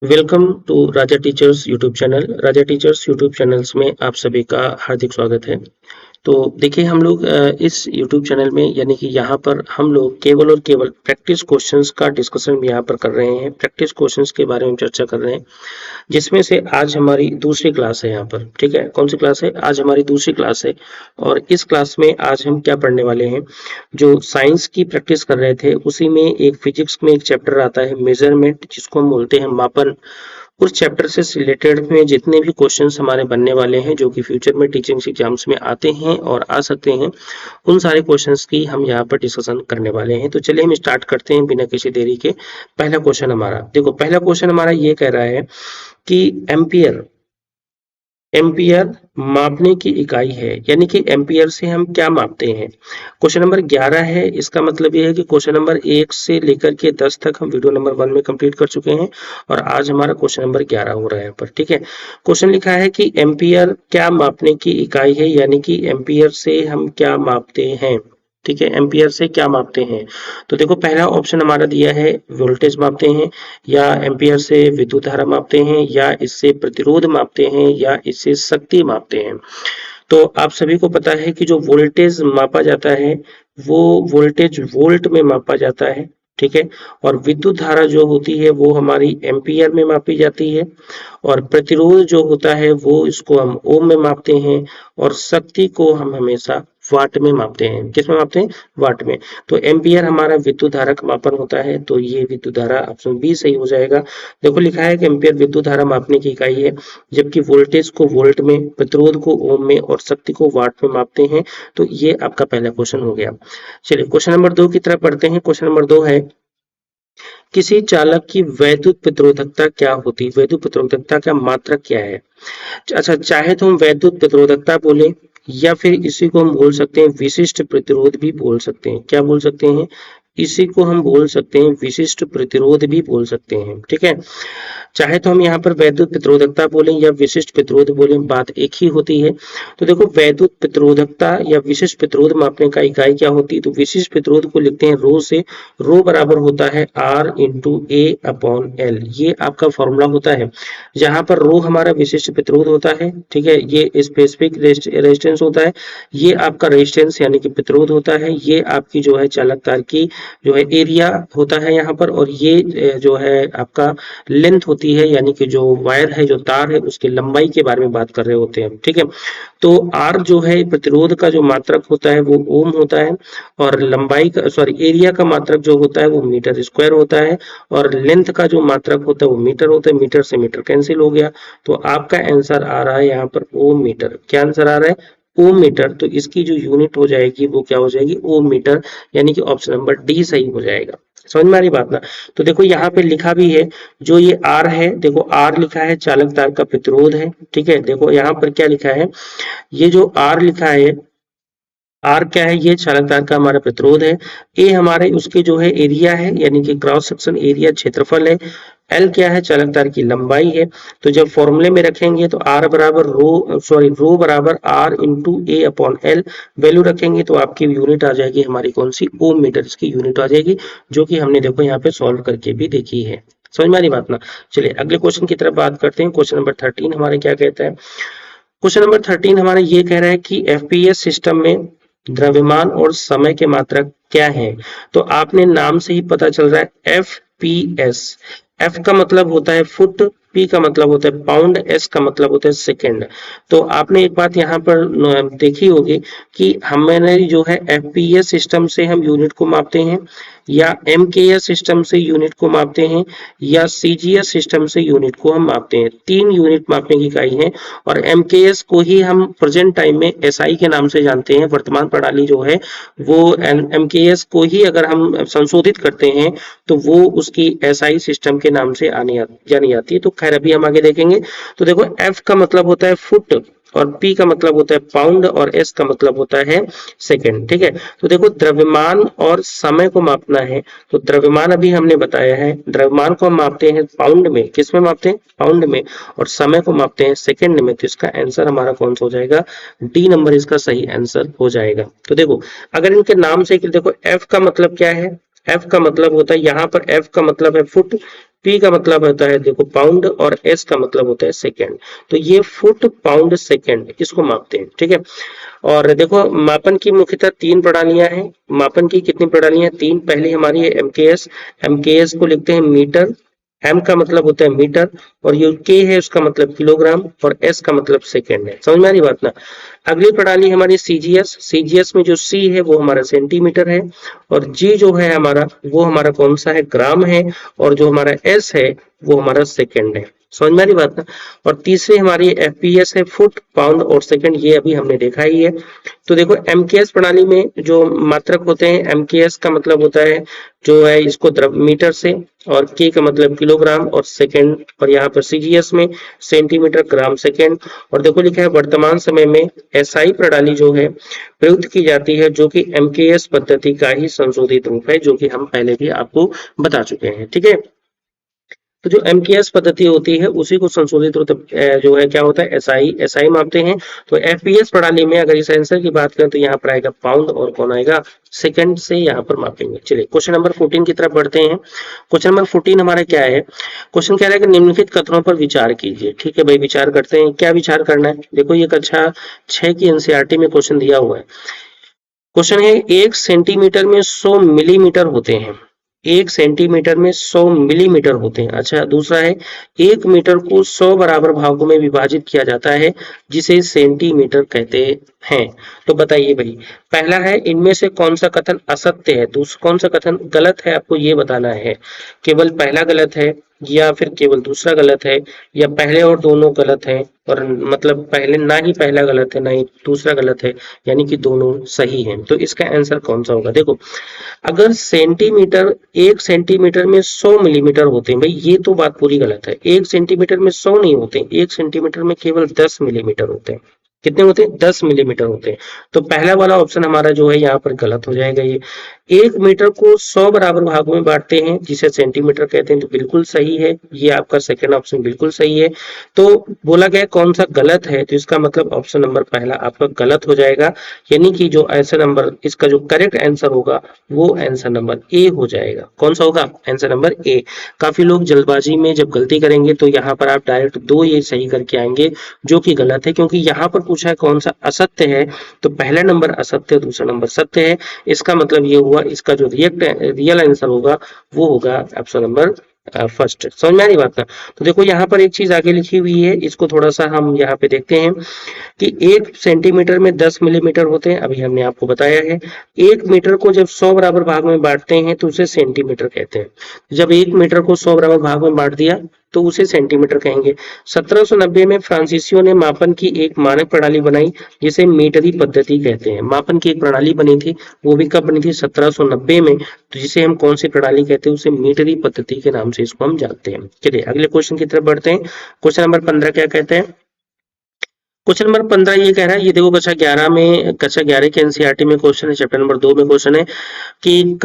Welcome to Raja teachers YouTube channel. Raja teachers YouTube channels में आप सभी का हार्दिक स्वागत है। तो देखिए हम लोग इस यूट्यूब चैनल में यानी कि यहाँ पर हम लोग केवल और केवल प्रैक्टिस क्वेश्चंस का डिस्कशन यहाँ पर कर रहे हैं। प्रैक्टिस क्वेश्चंस के बारे में चर्चा कर रहे हैं, जिसमें से आज हमारी दूसरी क्लास है यहाँ पर। ठीक है, कौन सी क्लास है? आज हमारी दूसरी क्लास है। और इस क्लास में आज हम क्या पढ़ने वाले हैं? जो साइंस की प्रैक्टिस कर रहे थे उसी में एक फिजिक्स में एक चैप्टर आता है मेजरमेंट, जिसको हम बोलते हैं मापन। उस चैप्टर से रिलेटेड में जितने भी क्वेश्चंस हमारे बनने वाले हैं जो कि फ्यूचर में टीचिंग एग्जाम्स में आते हैं और आ सकते हैं, उन सारे क्वेश्चंस की हम यहाँ पर डिस्कशन करने वाले हैं। तो चलिए हम स्टार्ट करते हैं बिना किसी देरी के। पहला क्वेश्चन हमारा देखो, पहला क्वेश्चन हमारा ये कह रहा है कि एम्पियर एम्पियर मापने की इकाई है, यानी कि एम्पियर से हम क्या मापते हैं। क्वेश्चन नंबर 11 है। इसका मतलब ये है कि क्वेश्चन नंबर 1 से लेकर के 10 तक हम वीडियो नंबर 1 में कंप्लीट कर चुके हैं और आज हमारा क्वेश्चन नंबर 11 हो रहा है यहाँ पर। ठीक है, क्वेश्चन लिखा है कि एम्पियर क्या मापने की इकाई है, यानी कि एम्पियर से हम क्या मापते हैं। ठीक है, एम्पियर से क्या मापते हैं। तो देखो पहला ऑप्शन हमारा दिया है वोल्टेज मापते हैं, या एम्पियर से विद्युत धारा मापते हैं, या इससे प्रतिरोध मापते हैं, या इससे शक्ति मापते हैं। तो आप सभी को पता है कि जो वोल्टेज मापा जाता है वो वोल्टेज वोल्ट में मापा जाता है। ठीक है, और विद्युत धारा जो होती है वो हमारी एम्पियर में मापी जाती है, और प्रतिरोध जो होता है वो इसको हम ओम में मापते हैं, और शक्ति को हम हमेशा वाट में मापते हैं। किस में मापते हैं? वाट में। तो एम्पियर हमारा विद्युत धारा का मापन होता है, तो ये विद्युत धारा ऑप्शन बी सही हो जाएगा। देखो लिखा है कि एम्पियर विद्युत धारा मापने की इकाई है, जबकि वोल्टेज को वोल्ट में, प्रतिरोध को ओम में और शक्ति को वाट में मापते हैं। तो ये आपका पहला क्वेश्चन हो गया। चलिए क्वेश्चन नंबर 2 की तरफ पढ़ते हैं। क्वेश्चन नंबर 2 है, किसी चालक की वैद्युत प्रतिरोधकता क्या होती है? वैद्युत प्रतिरोधकता का मात्रक क्या है? अच्छा, चाहे तो हम वैद्युत प्रतिरोधकता बोले, या फिर इसी को हम बोल सकते हैं विशिष्ट प्रतिरोध भी बोल सकते हैं। क्या बोल सकते हैं? इसी को हम बोल सकते हैं विशिष्ट प्रतिरोध भी बोल सकते हैं। ठीक है, चाहे तो हम यहाँ पर वैद्युत प्रतिरोधकता बोलें या विशिष्ट प्रतिरोध बोलें, बात एक ही होती है। तो देखो वैद्युत प्रतिरोधकता या विशिष्ट प्रतिरोध मापने का इकाई क्या होती है, तो विशिष्ट प्रतिरोध को लिखते हैं रो से। रो बराबर होता है R into A upon L, ये आपका फॉर्मूला होता है। जहां पर रो हमारा विशिष्ट प्रतिरोध होता है, ठीक है, ये स्पेसिफिक रेजिस्टेंस होता है, ये आपका रेजिस्टेंस यानी कि प्रतिरोध होता है, ये आपकी जो है चालक तार की जो है एरिया होता है यहाँ पर, और ये जो है आपका लेंथ होती है, यानी कि जो वायर है, जो तार है, उसकी लंबाई के बारे में बात कर रहे होते हैं। ठीक है, तो आर जो है प्रतिरोध का जो मात्रक होता है वो ओम होता है, और लंबाई का एरिया का मात्रक जो होता है वो मीटर स्क्वायर होता है, और लेंथ का जो मात्रक होता है वो मीटर होता है। मीटर से मीटर कैंसिल हो गया, तो आपका आंसर आ रहा है यहाँ पर ओम मीटर। क्या आंसर आ रहा है? ओम मीटर। तो इसकी जो यूनिट हो जाएगी वो क्या हो जाएगी? ओम मीटर, यानी कि ऑप्शन नंबर डी सही हो जाएगा। समझ में आ रही बात ना? तो देखो यहाँ पे लिखा भी है, जो ये आर है, देखो आर लिखा है चालक तार का प्रतिरोध है। ठीक है, देखो यहाँ पर क्या लिखा है, ये जो आर लिखा है, आर क्या है? ये चालक तार का हमारा प्रतिरोध है। ए हमारे उसके जो है एरिया है, यानी कि क्रॉस सेक्शन एरिया, क्षेत्रफल है। एल क्या है? चालक तार की लंबाई है। तो जब फॉर्मूले में रखेंगे तो आर बराबर रो बराबर R into A upon L, value रखेंगे तो आपकी यूनिट आ जाएगी हमारी कौन सी? ओम मीटर इसकी यूनिट आ जाएगी, जो कि हमने देखो यहाँ पे सॉल्व करके भी देखी है। समझ में आ रही बात ना? चलिए अगले क्वेश्चन की तरफ बात करते हैं। क्वेश्चन नंबर 13 हमारे क्या कहता है? क्वेश्चन नंबर 13 हमारा ये कह रहा है कि एफपीएस सिस्टम में द्रव्यमान और समय के मात्रक क्या है। तो आपने नाम से ही पता चल रहा है एफपीएस। एफ का मतलब होता है फुट, पी का मतलब होता है पाउंड, एस का मतलब होता है सेकंड। तो आपने एक बात यहाँ पर देखी होगी कि हमारे जो है एफपीएस सिस्टम से हम यूनिट को मापते हैं, या एमकेएस सिस्टम से यूनिट को मापते हैं, या सीजीएस सिस्टम से यूनिट को हम मापते हैं। 3 यूनिट मापने की इकाई है, और एमकेएस को ही हम प्रेजेंट टाइम में एसआई के नाम से जानते हैं। वर्तमान प्रणाली जो है वो एमकेएस को ही अगर हम संशोधित करते हैं तो वो उसकी एसआई सिस्टम के नाम से जानी जाती है। तो खैर अभी हम आगे देखेंगे। तो देखो एफ का मतलब होता है फुट, और पी का मतलब होता है पाउंड, और एस का मतलब होता है सेकंड। ठीक है, तो देखो द्रव्यमान और समय को मापना है, तो द्रव्यमान अभी हमने बताया है, द्रव्यमान को हम मापते हैं पाउंड में। किस में मापते हैं? पाउंड में। और समय को मापते हैं सेकंड में। तो इसका आंसर हमारा कौन सा हो जाएगा? डी नंबर इसका सही आंसर हो जाएगा। तो देखो अगर इनके नाम से देखो, एफ का मतलब क्या है? एफ का मतलब होता है, यहाँ पर एफ का मतलब है फुट, P का मतलब होता है देखो पाउंड और S का मतलब होता है सेकंड। तो ये फुट पाउंड सेकंड इसको मापते हैं, ठीक है। और देखो मापन की मुख्यतः तीन प्रणालियां हैं। मापन की कितनी प्रणालियां? तीन। पहली हमारी है एमकेएस। एमकेएस को लिखते हैं मीटर। एम का मतलब होता है मीटर, और जो के है उसका मतलब किलोग्राम, और एस का मतलब सेकंड है। समझ में आ रही बात ना? अगली प्रणाली हमारी सीजीएस। सीजीएस में जो सी है वो हमारा सेंटीमीटर है, और जी जो है हमारा वो हमारा कौन सा है? ग्राम है, और जो हमारा एस है वो हमारा सेकंड है। समझ में आ रही बात ना? और तीसरी हमारी एफपीएस है, फुट पाउंड और सेकंड, ये अभी हमने देखा ही है। तो देखो एमकेएस प्रणाली में जो मात्रक होते हैं, एमकेएस का मतलब होता है जो है इसको द्रव मीटर से, और के का मतलब किलोग्राम और सेकंड, और यहाँ पर सीजीएस में सेंटीमीटर ग्राम सेकंड। और देखो लिखा है वर्तमान समय में एसआई प्रणाली जो है प्रयुक्त की जाती है, जो कि एमकेएस पद्धति का ही संशोधित रूप है, जो कि हम पहले भी आपको बता चुके हैं, ठीक है। तो जो एमकेएस पद्धति होती है उसी को संशोधित जो है क्या होता है? एसआई। एसआई मापते हैं। तो एफपीएस प्रणाली में अगर इस आंसर की बात करें तो यहाँ पर आएगा पाउंड, और कौन आएगा? सेकंड से यहाँ पर मापेंगे। चलिए क्वेश्चन नंबर 14 की तरफ बढ़ते हैं। क्वेश्चन नंबर 14 हमारा क्या है? क्वेश्चन कह रहा है कि निम्नलिखित कथनों पर विचार कीजिए। ठीक है भाई, विचार करते हैं। क्या विचार करना है? देखो ये कक्षा 6 की एनसीईआरटी में क्वेश्चन दिया हुआ है। क्वेश्चन है 1 सेंटीमीटर में 100 मिलीमीटर होते हैं। 1 सेंटीमीटर में 100 मिलीमीटर होते हैं। अच्छा, दूसरा है 1 मीटर को 100 बराबर भागों में विभाजित किया जाता है, जिसे सेंटीमीटर कहते हैं। तो बताइए भाई, पहला है इनमें से कौन सा कथन असत्य है, दूसरा कौन सा कथन गलत है, आपको ये बताना है। केवल पहला गलत है, या फिर केवल दूसरा गलत है, या पहले और दोनों गलत है, और मतलब पहले ना ही पहला गलत है ना ही दूसरा गलत है, यानी कि दोनों सही हैं। तो इसका आंसर कौन सा होगा? देखो अगर सेंटीमीटर 1 सेंटीमीटर में 100 मिलीमीटर होते हैं, भाई ये तो बात पूरी गलत है। 1 सेंटीमीटर में 100 नहीं होते, 1 सेंटीमीटर में केवल 10 मिलीमीटर होते हैं। कितने होते हैं? 10 मिलीमीटर होते हैं। तो पहला वाला ऑप्शन हमारा जो है यहाँ पर गलत हो जाएगा। ये 1 मीटर को 100 बराबर भागों में बांटते हैं, जिसे सेंटीमीटर कहते हैं, तो बिल्कुल सही है। ये आपका सेकंड ऑप्शन बिल्कुल सही है। तो बोला गया कौन सा गलत है, तो इसका मतलब ऑप्शन नंबर पहला आपका गलत हो जाएगा। यानी कि जो आंसर नंबर इसका जो करेक्ट आंसर होगा वो आंसर नंबर ए हो जाएगा। कौन सा होगा? Answer number A. काफी लोग जल्दबाजी में जब गलती करेंगे तो यहाँ पर आप डायरेक्ट दो ये सही करके आएंगे, जो कि गलत है, क्योंकि यहाँ पर पूछा है कौन सा असत्य है, तो पहला नंबर असत्य, दूसरा नंबर सत्य है। इसका मतलब ये हुआ इसका जो रियल आंसर होगा वो होगा ऑप्शन नंबर फर्स्ट। समझ में आ रही बात ना? तो देखो यहाँ पर एक चीज आगे लिखी हुई है, इसको थोड़ा सा हम यहाँ पे देखते हैं कि 1 सेंटीमीटर में 10 मिलीमीटर होते हैं, अभी हमने आपको बताया है। 1 मीटर को जब 100 बराबर भाग में बांटते हैं तो उसे सेंटीमीटर कहते हैं। जब 1 मीटर को 100 बराबर भाग में बांट दिया तो उसे सेंटीमीटर कहेंगे। 1790 में फ्रांसीसियों ने मापन की एक मानक प्रणाली बनाई, जिसे मीटरी पद्धति कहते हैं। मापन की एक प्रणाली बनी थी, वो भी कब बनी थी? 1790 में। तो जिसे हम कौन सी प्रणाली कहते हैं? उसे मीटरी पद्धति के नाम से इसको हम जानते हैं। चलिए अगले क्वेश्चन की तरफ बढ़ते हैं। क्वेश्चन नंबर 15 क्या कहते हैं? क्वेश्चन नंबर 15 ये कह रहा है, ये देखो कक्षा 11 के एनसीईआरटी में क्वेश्चन है, चैप्टर नंबर 2 में क्वेश्चन है कि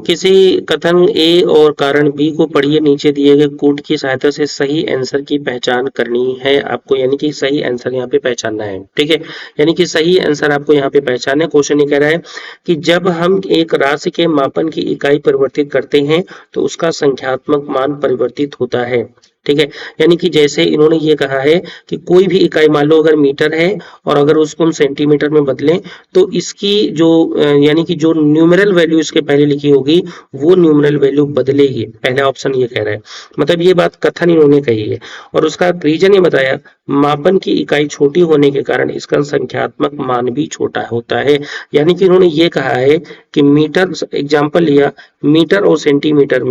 किसी कथन ए और कारण बी को पढ़िए, नीचे दिए गए कोड की सहायता से सही आंसर की पहचान करनी है आपको, यानी कि सही आंसर यहाँ पे पहचानना है। ठीक है, यानी कि सही आंसर आपको यहाँ पे पहचानना है। क्वेश्चन ये कह रहा है कि जब हम एक राशि के मापन की इकाई परिवर्तित करते हैं तो उसका संख्यात्मक मान परिवर्तित होता है। ठीक है, यानी कि जैसे इन्होंने ये कहा है कि कोई भी इकाई, मान लो अगर मीटर है और अगर उसको हम सेंटीमीटर में बदलें तो इसकी जो यानी कि जो न्यूमेरल वैल्यू इसके पहले लिखी होगी वो न्यूमेरल वैल्यू बदलेगी। पहला ऑप्शन ये कह रहा है, मतलब ये बात कथन इन्होंने कही है, और उसका रीजन ये बताया, मापन की इकाई छोटी होने के कारण इसका संख्यात्मक मान भी छोटा होता है। यानी कि इन्होंने ये कहा है कि मीटर, एग्जाम्पल लिया मीटर और सेंटीमीटर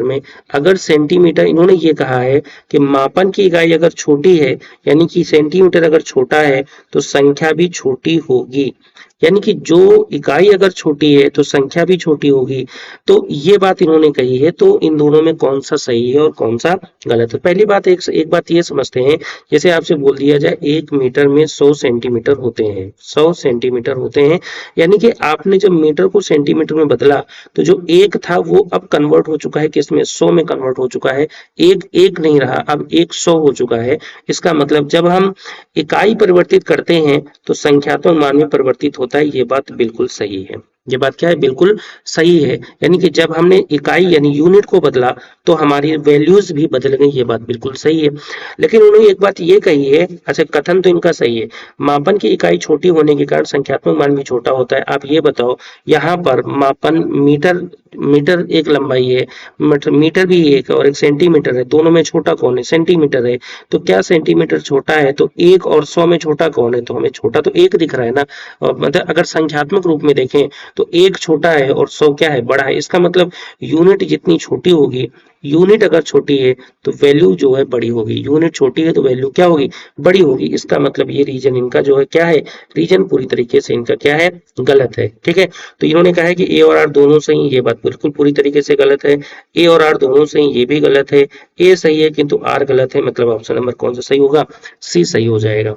में अगर सेंटीमीटर, इन्होंने ये कहा है कि मापन की इकाई अगर छोटी है, यानी कि सेंटीमीटर अगर छोटा है तो संख्या भी छोटी होगी। यानी कि जो इकाई अगर छोटी है तो संख्या भी छोटी होगी। तो ये बात इन्होंने कही है। तो इन दोनों में कौन सा सही है और कौन सा गलत है? पहली बात, एक बात ये समझते हैं, जैसे आपसे बोल दिया जाए 1 मीटर में 100 सेंटीमीटर होते हैं, 100 सेंटीमीटर होते हैं, यानी कि आपने जब मीटर को सेंटीमीटर में बदला तो जो एक था वो अब कन्वर्ट हो चुका है किसमें? 100 में कन्वर्ट हो चुका है। एक नहीं रहा, अब 100 हो चुका है। इसका मतलब जब हम इकाई परिवर्तित करते हैं तो संख्यात्मक मान में परिवर्तित होता है। ये बात बिल्कुल सही है। ये बात क्या है, बिल्कुल सही है। यानी कि जब हमने इकाई यानी यूनिट को बदला तो हमारी वैल्यूज भी बदल गई, ये बात बिल्कुल सही है। लेकिन उन्होंने एक बात ये कही है, अच्छा कथन तो इनका सही है, मापन की इकाई छोटी होने के कारण संख्यात्मक मान भी छोटा होता है। आप ये बताओ, यहाँ पर मापन मीटर, मीटर एक लंबाई है, मीटर भी एक और एक सेंटीमीटर है, दोनों में छोटा कौन है, सेंटीमीटर है। तो क्या सेंटीमीटर छोटा है, तो 1 और 100 में छोटा कौन है, तो हमें छोटा तो 1 दिख रहा है ना। और मतलब अगर संख्यात्मक रूप में देखें तो 1 छोटा है और 100 क्या है, बड़ा है। इसका मतलब यूनिट जितनी छोटी होगी, यूनिट अगर छोटी है तो वैल्यू जो है बड़ी होगी, यूनिट छोटी है तो वैल्यू क्या होगी, बड़ी होगी। इसका मतलब ये रीजन इनका जो है क्या है, रीजन पूरी तरीके से इनका क्या है, गलत है। ठीक है, तो इन्होंने कहा है कि ए और आर दोनों सही, ये बात बिल्कुल पूरी तरीके से गलत है। ए और आर दोनों सही, ये भी गलत है। ए सही है किंतु आर गलत है, मतलब ऑप्शन नंबर कौन सा सही होगा, सी सही हो जाएगा।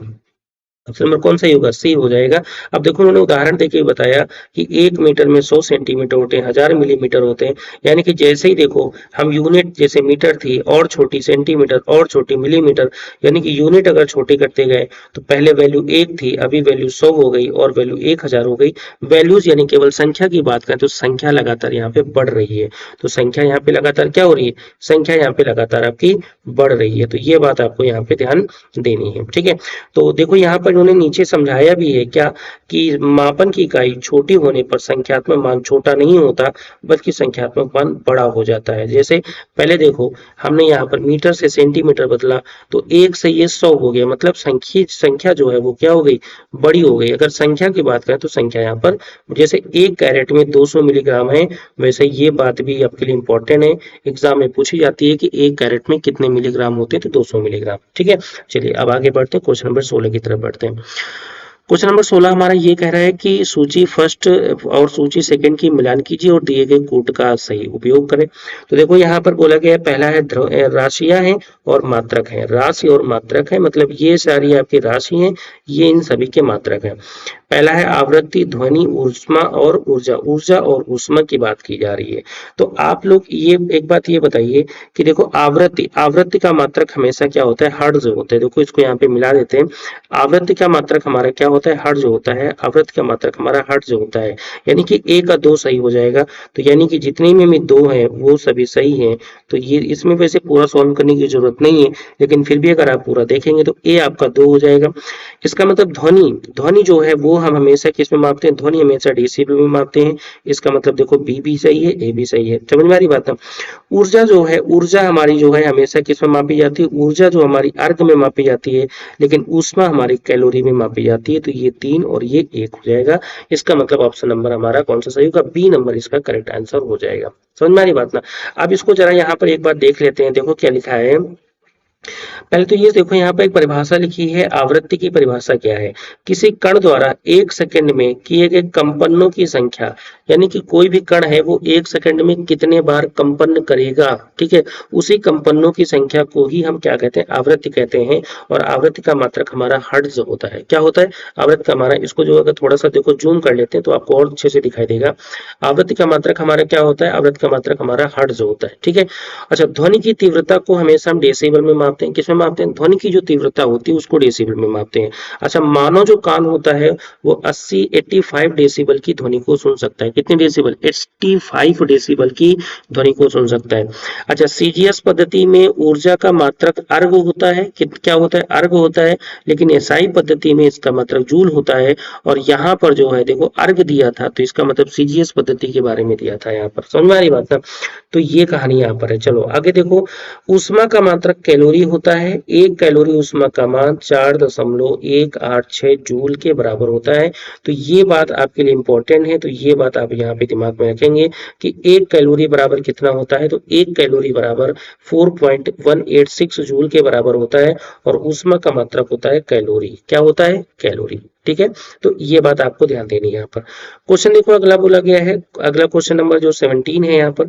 ऑप्शन नंबर कौन सही होगा, सी हो जाएगा। अब देखो उन्होंने उदाहरण देके बताया कि 1 मीटर में 100 सेंटीमीटर होते हैं, 1000 मिलीमीटर होते हैं। यानी कि जैसे ही देखो हम यूनिट, जैसे मीटर थी और छोटी, सेंटीमीटर और छोटी, मिलीमीटर, यानी कि यूनिट अगर छोटे करते गए तो पहले वैल्यू 1 थी, अभी वैल्यू 100 हो गई और वैल्यू 1000 हो गई। वैल्यूज यानी केवल संख्या की बात करें तो संख्या लगातार यहाँ पे बढ़ रही है। तो संख्या यहाँ पे लगातार क्या हो रही है, संख्या यहाँ पे लगातार आपकी बढ़ रही है। तो ये बात आपको यहाँ पे ध्यान देनी है। ठीक है, तो देखो यहाँ पर उन्होंने नीचे समझाया भी है क्या, कि मापन की इकाई छोटी होने पर संख्यात्मक मान छोटा नहीं होता बल्कि संख्यात्मक मान बड़ा हो जाता है। जैसे पहले देखो हमने यहाँ पर मीटर से सेंटीमीटर बदला तो 1 से ये 100 हो गया, मतलब संख्या जो है वो क्या हो गई, बड़ी हो गई। अगर संख्या की बात करें तो संख्या यहाँ पर, जैसे 1 कैरेट में 200 मिलीग्राम है, वैसे ये बात भी आपके लिए इंपॉर्टेंट है, एग्जाम में पूछी जाती है कि 1 कैरेट में कितने मिलीग्राम होते हैं, तो 200 मिलीग्राम। ठीक है, चलिए अब आगे बढ़ते हैं, क्वेश्चन नंबर 16 की तरफ बढ़ते हैं। क्वेश्चन नंबर 16 हमारा ये कह रहा है कि सूची फर्स्ट और सूची सेकंड की मिलान कीजिए और दिए गए कूट का सही उपयोग करें। तो देखो यहाँ पर बोला गया है, पहला है राशियां हैं और मात्रक हैं, राशि और मात्रक है, मतलब ये सारी आपकी राशि हैं, ये इन सभी के मात्रक हैं। पहला है आवृत्ति, ध्वनि, ऊष्मा और ऊर्जा, ऊर्जा और ऊष्मा की बात की जा रही है। तो आप लोग ये एक बात ये बताइए कि देखो आवृत्ति, आवृत्ति का मात्रक हमेशा क्या होता है, हर्ट्ज होता है। देखो इसको यहाँ पे मिला देते हैं, आवृत्ति का मात्रक हमारा क्या होता है, हर्ट्ज होता है। आवृत्ति का मात्रक हमारा हर्ट्ज होता है, यानी कि ए का 2 सही हो जाएगा। तो यानी कि जितने में 2 है वो सभी सही हैं। तो ये इसमें वैसे पूरा सॉल्व करने की जरूरत नहीं है, लेकिन फिर भी अगर आप पूरा देखेंगे तो ए आपका 2 हो जाएगा। इसका मतलब ध्वनि, ध्वनि जो है वो हम हमेशा किस में मापते हैं, ध्वनि हमेशा डेसिबल में मापते हैं। इसका मतलब देखो बी भी सही है, ए भी सही है, समझ में आ रही बात ना। ऊर्जा जो है, ऊर्जा हमारी जो है हमेशा किस में मापी जाती है, ऊर्जा जो हमारी अर्ग में मापी जाती है, लेकिन ऊष्मा हमारी कैलोरी में मापी जाती है। तो ये 3 और ये 1 हो जाएगा। इसका मतलब ऑप्शन नंबर हमारा कौन सा सही होगा, बी नंबर इसका करेक्ट आंसर हो जाएगा। समझ में आ रही बात ना। अब इसको जरा यहाँ पर एक बार देख लेते हैं, देखो क्या लिखा है। पहले तो ये देखो यहाँ पर एक परिभाषा लिखी है, आवृत्ति की परिभाषा क्या है, किसी कण द्वारा 1 सेकंड में किए गए कंपनों की संख्या, यानी कि कोई भी कण है वो 1 सेकंड में कितने बार कंपन करेगा। ठीक है, उसी कंपनों की संख्या को ही हम क्या कहते हैं, आवृत्ति कहते हैं। और आवृत्ति का मात्रक हमारा हर्ट्ज होता है। क्या होता है, आवृत्ति का हमारा, इसको जो अगर थोड़ा सा देखो जूम कर लेते हैं तो आपको और अच्छे से दिखाई देगा। आवृत्ति का मात्रक हमारा क्या होता है, आवृत्ति का मात्रक हमारा हर्ट्ज होता है। ठीक है, अच्छा ध्वनि की तीव्रता को हमेशा हम डेसिबल में मापते हैं, किसमें मापते हैं, ध्वनि की जो तीव्रता होती है उसको डेसिबल में मापते हैं। अच्छा मानव जो कान होता है वो 85 डेसिबल की ध्वनि को सुन सकता है, कितने डेसिबल, 85 डेसिबल की ध्वनि को सुन सकता है। अच्छा सीजीएस पद्धति में ऊर्जा का मात्रक अर्ग होता है, क्या होता है, अर्ग होता है, लेकिन एसआई पद्धति में इसका मात्रक जूल होता है। और यहाँ पर जो है देखो अर्ग दिया था तो इसका मतलब सीजीएस पद्धति के बारे में दिया था यहाँ पर, समझ में आ रही बात ना। तो ये कहानी यहाँ पर है। चलो आगे देखो, ऊष्मा का मात्रक कैलोरी होता है, 1 कैलोरी ऊष्मा का मान 4.186 जूल के बराबर होता है। तो ये बात आपके लिए इंपॉर्टेंट है, तो ये बात आप यहाँ पे दिमाग में रखेंगे कि 1 कैलोरी बराबर कितना होता है, तो 1 कैलोरी बराबर 4.186 जूल के बराबर होता है। और ऊष्मा का मात्रक होता है कैलोरी, क्या होता है, कैलोरी। ठीक है, तो ये बात आपको ध्यान देनी है यहाँ पर। क्वेश्चन देखो अगला बोला गया है, अगला क्वेश्चन नंबर जो 17 है यहाँ पर,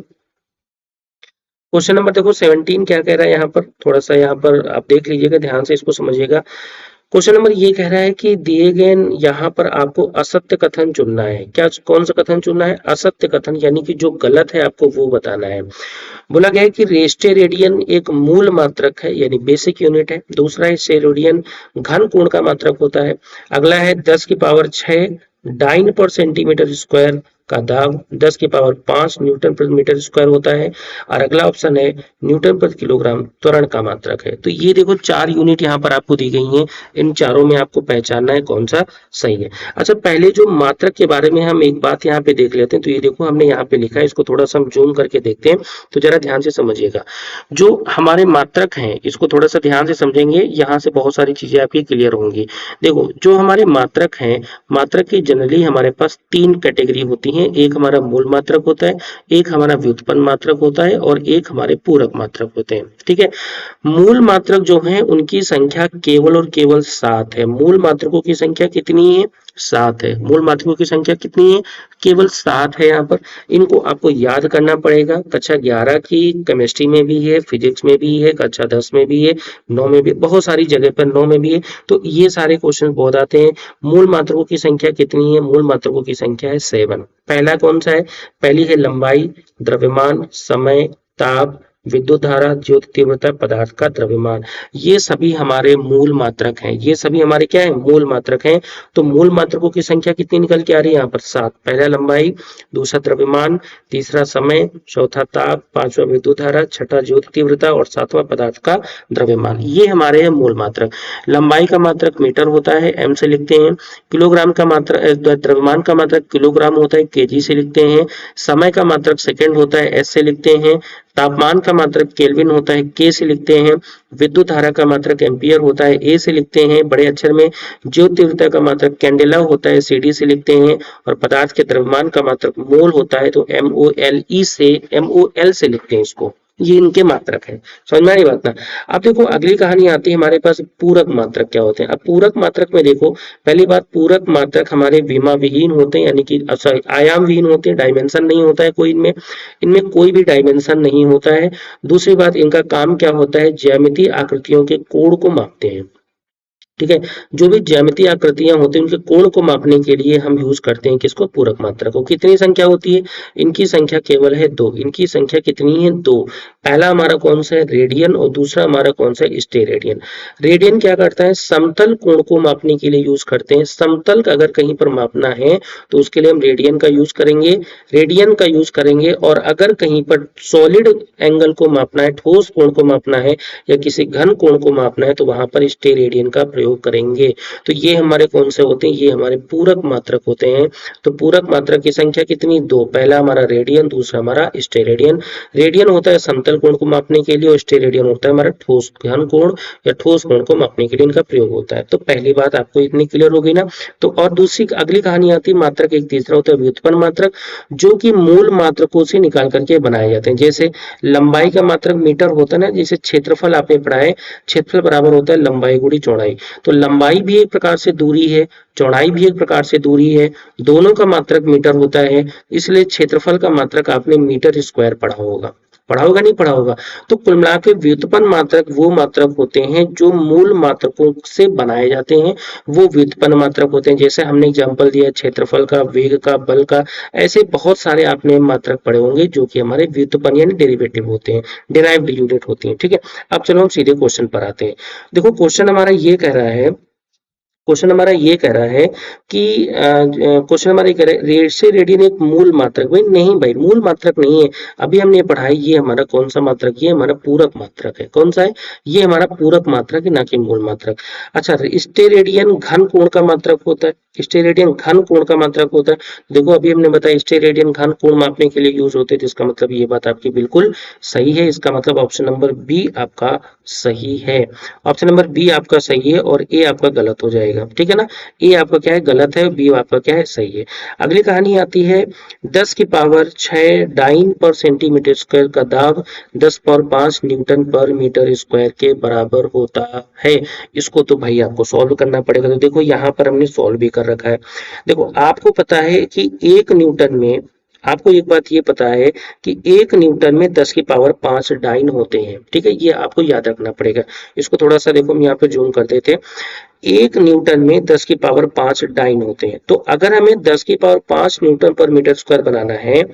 क्वेश्चन नंबर देखो 17 क्या कह रहा है यहाँ पर, थोड़ा सा यहाँ पर आप देख लीजिएगा, ध्यान से इसको समझिएगा। क्वेश्चन नंबर ये कह रहा है कि दिए गए यहाँ पर आपको असत्य कथन चुनना है। क्या, कौन सा कथन चुनना है, असत्य कथन, यानी कि जो गलत है आपको वो बताना है। बोला गया है कि रेस्टेरेडियन एक मूल मात्रक है, यानी बेसिक यूनिट है। दूसरा है स्टेरोडियन घन कोण का मात्रक होता है। अगला है 10 की पावर 6 डाइन पर सेंटीमीटर स्क्वायर का दाब 10 की पावर 5 न्यूटन प्रति मीटर स्क्वायर होता है। और अगला ऑप्शन है न्यूटन प्रति किलोग्राम त्वरण का मात्रक है। तो ये देखो 4 यूनिट यहाँ पर आपको दी गई हैं, इन चारों में आपको पहचानना है कौन सा सही है। अच्छा, पहले जो मात्रक के बारे में हम एक बात यहाँ पे देख लेते हैं। तो ये देखो हमने यहाँ पे लिखा है, इसको थोड़ा सा हम जूम करके देखते हैं, तो जरा ध्यान से समझिएगा। जो हमारे मात्रक हैं इसको थोड़ा सा ध्यान से समझेंगे, यहाँ से बहुत सारी चीजें आपकी क्लियर होंगी। देखो जो हमारे मात्रक हैं, मात्रक की जनरली हमारे पास 3 कैटेगरी होती हैं। एक हमारा मूल मात्रक होता है, एक हमारा व्युत्पन्न मात्रक होता है और एक हमारे पूरक मात्रक होते हैं। ठीक है, मूल मात्रक जो है उनकी संख्या केवल और केवल 7 है। मूल मात्रकों की संख्या कितनी है? 7 है। मूल मात्रकों की संख्या कितनी है? केवल 7 है। यहाँ पर इनको आपको याद करना पड़ेगा। कक्षा 11 की केमिस्ट्री में भी है, फिजिक्स में भी है, कक्षा 10 में भी है, 9 में भी, बहुत सारी जगह पर 9 में भी है। तो ये सारे क्वेश्चन बहुत आते हैं। मूल मात्रकों की संख्या कितनी है? मूल मात्रकों की संख्या है 7। पहला कौन सा है? पहली है लंबाई, द्रव्यमान, समय, ताप, विद्युत धारा, ज्योति तीव्रता, पदार्थ का द्रव्यमान। ये सभी हमारे मूल मात्रक हैं। ये सभी हमारे क्या है? मूल मात्रक हैं। तो मूल मात्रकों की संख्या कितनी निकल के आ रही है यहाँ पर? 7। पहला लंबाई, दूसरा द्रव्यमान, तीसरा समय, चौथा ताप, पांचवा विद्युत धारा, छठा ज्योति तीव्रता और सातवां पदार्थ का द्रव्यमान। ये हमारे हैं मूल मात्रक। लंबाई का मात्रक मीटर होता है, एम से लिखते हैं। किलोग्राम का मात्रक, द्रव्यमान का मात्रक किलोग्राम होता है, केजी से लिखते हैं। समय का मात्रक सेकंड होता है, एस से लिखते हैं। तापमान का मात्रक केल्विन होता है, के से लिखते हैं। विद्युत धारा का मात्रक एम्पियर होता है, ए से लिखते हैं बड़े अक्षर में। ज्योति तीव्रता का मात्रक कैंडेला होता है, सीडी से लिखते हैं। और पदार्थ के द्रव्यमान का मात्रक मोल होता है, तो MOL से लिखते हैं इसको। ये इनके मात्रक है। समझ में आई बात ना? अब देखो अगली कहानी आती है हमारे पास पूरक मात्रक क्या होते हैं। अब पूरक मात्रक में देखो, पहली बात, पूरक मात्रक हमारे विमा विहीन होते हैं, यानी कि सॉरी आयाम विहीन होते हैं, डायमेंशन नहीं होता है कोई इनमें, इनमें कोई भी डायमेंशन नहीं होता है। दूसरी बात, इनका काम क्या होता है? ज्यामितीय आकृतियों के कोण को मापते हैं। ठीक है, जो भी ज्यामितीय आकृतियां होती हैं उनके कोण को मापने के लिए हम यूज करते हैं किसको? पूरक मात्रक को। कितनी संख्या होती है? इनकी संख्या केवल है 2। इनकी संख्या कितनी है? 2। पहला हमारा कौन सा है? रेडियन, और दूसरा हमारा कौन सा है? स्टेरेडियन। रेडियन क्या करता है? समतल कोण को मापने के लिए यूज करते हैं। समतल का अगर कहीं पर मापना है तो उसके लिए हम रेडियन का यूज करेंगे, रेडियन का यूज करेंगे। और अगर कहीं पर सॉलिड एंगल को मापना है, ठोस कोण को मापना है या किसी घन कोण को मापना है, तो वहां पर स्टेरेडियन का प्रयोग करेंगे। तो ये हमारे कौन से होते हैं? ये हमारे पूरक मात्रक होते हैं। तो पूरक मात्रक की संख्या कितनी? 2। पहला हमारा रेडियन, दूसरा हमारा स्टेरेडियन। रेडियन होता है समतल कोण को मापने के लिए और स्टेरेडियन होता है हमारा ठोस घन कोण या ठोस कोण को मापने के लिए इनका प्रयोग होता है। तो पहली बात आपको इतनी क्लियर हो गई ना? तो और दूसरी अगली कहानी आती है मात्रक एक तीसरा होता है व्युत्पन्न मात्रक, जो कि मूल मात्रकों से निकाल करके बनाए जाते हैं। जैसे लंबाई का मात्रक मीटर होता है ना, जैसे क्षेत्रफल आपने पढ़ा है, क्षेत्रफल बराबर होता है लंबाई गुणी चौड़ाई। तो लंबाई भी एक प्रकार से दूरी है, चौड़ाई भी एक प्रकार से दूरी है, दोनों का मात्रक मीटर होता है। इसलिए क्षेत्रफल का मात्रक आपने मीटर स्क्वायर पढ़ा होगा, पढ़ा होगा नहीं पढ़ा होगा? तो कुल मिला के व्युत्पन्न मात्रक वो मात्रक होते हैं जो मूल मात्रकों से बनाए जाते हैं, वो व्युत्पन्न मात्रक होते हैं। जैसे हमने एग्जांपल दिया क्षेत्रफल का, वेग का, बल का, ऐसे बहुत सारे आपने मात्रक पढ़े होंगे जो कि हमारे व्युत्पन्न यानी डेरिवेटिव होते हैं, डिराइव्ड यूनिट होती हैं। ठीक है, अब चलो हम सीधे क्वेश्चन पर आते हैं। देखो क्वेश्चन हमारा ये कह रहा है, क्वेश्चन हमारा ये कह रहा है कि क्वेश्चन हमारा ये कह रहा है रेड से रेडियन एक मूल मात्रक। भाई नहीं भाई, मूल मात्रक नहीं है। अभी हमने ये पढ़ा है, ये हमारा कौन सा मात्रक? ये हमारा पूरक मात्रक है। कौन सा है? ये हमारा पूरक मात्रक है, ना कि मूल मात्रक। अच्छा, स्टेरेडियन घन कोण का मात्रक होता है, स्टेरेडियन घन कोण का मात्रक होता है। देखो अभी हमने बताया स्टेरेडियन घन कोण मापने के लिए यूज होते हैं, जिसका मतलब ये बात आपकी बिल्कुल सही है। इसका मतलब ऑप्शन नंबर बी आपका सही है। ऑप्शन नंबर बी आपका सही है और ए आपका गलत हो जाएगा। ठीक है ना? ए आपका क्या है? गलत है, बी आपका क्या है? सही है। अगली कहानी आती है 10 की पावर 6 डाइन पर सेंटीमीटर स्क्वायर का दाब 10 पावर 5 न्यूटन पर मीटर स्क्वायर के बराबर होता है। इसको तो भाई आपको सॉल्व करना पड़ेगा। तो देखो यहाँ पर हमने सॉल्व भी कर रखा है। देखो आपको पता है कि 1 न्यूटन में, आपको एक बात ये पता है कि 1 न्यूटन में 10 की पावर 5 डाइन होते हैं। ठीक है, ये आपको याद रखना पड़ेगा। इसको थोड़ा सा देखो हम यहाँ पे जूम कर देते हैं। 1 न्यूटन में 10 की पावर 5 डाइन होते हैं। तो अगर हमें 10 की पावर 5 न्यूटन पर मीटर स्क्वायर बनाना है,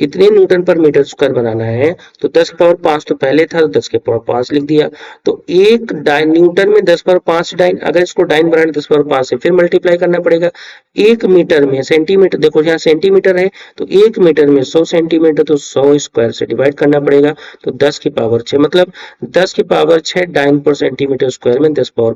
इतने न्यूटन पर मीटर स्क्वायर बनाना है तो 10 की पावर 5 तो पहले था, तो 10 की पावर 5 लिख दिया। तो एक न्यूटन में 10 पावर 5 डाइन, अगर इसको डाइन बनाने 10 पावर 5 से फिर मल्टीप्लाई करना पड़ेगा। एक मीटर में सेंटीमीटर, देखो यहाँ सेंटीमीटर है तो एक मीटर में 100 सेंटीमीटर, तो 100 स्क्वायर से डिवाइड करना पड़ेगा। तो 10 की पावर 6, मतलब 10 की पावर 6 डाइन पर सेंटीमीटर स्क्वायर में 10 पावर